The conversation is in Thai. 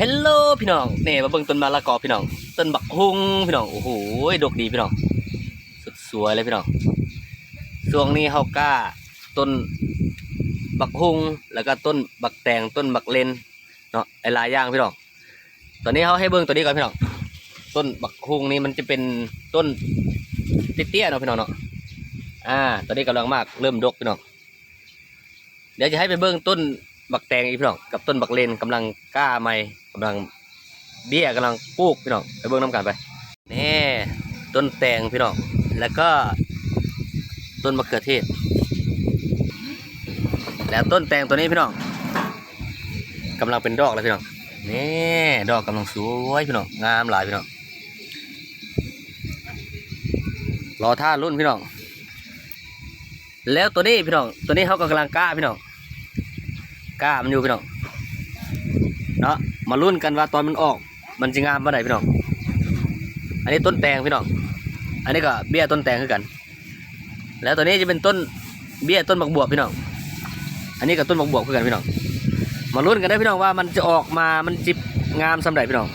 ฮลโหลพี่น้องเนี่ยมาเบิ่งต้นมะละกอพี่น้องต้นบักฮุงพี่น้องโอ้โหดกดีพี่น้องสุดสวยเลยพี่น้องช่วงนี้เฮากล้าต้นบักฮุงแล้วก็ต้นบักแตงต้นบักเลนเนาะหลายอย่างพี่น้องตอนนี้เขาให้เบิ่งตัวนี้ก่อนพี่น้องต้นบักฮุงนี่มันจะเป็นต้นเตี้ยๆเนาะพี่น้องเนาะตอนนี้กำลังมากเริ่มดกพี่น้องเดี๋ยวจะให้ไปเบิ่งต้นบักแตงอีกพี่น้องกับต้นบักเลนกำลังกล้าใหม่กำลังเบี้ยกำลังปลูกพี่น้องไปเบิ่งน้ำกันไปนี่ต้นแตงพี่น้องแล้วก็ต้นมะเขือเทศแล้วต้นแตงตัวนี้พี่น้องกำลังเป็นดอกแล้วพี่น้องนี่ดอกกำลังสวยพี่น้องงามหลายพี่น้องรอท่ารุ่นพี่น้องแล้วตัวนี้พี่น้องตัวนี้เขากำลังกล้าพี่น้องกล้ามันอยู่พี่น้องเนาะมารุ่นกันว่าตอนมันออกมันจะงามเมื่อไหร่พี่น้องอันนี้ต้นแตงพี่น้องอันนี้ก็เบี้ยต้นแตงคือกันแล้วตัวนี้จะเป็นต้นเบี้ยต้นบักบวบพี่น้องอันนี้กับต้นบักบวบคือกันพี่น้องมารุ่นกันได้พี่น้องว่ามันจะออกมามันจิบงามสำหรับพี่น้อง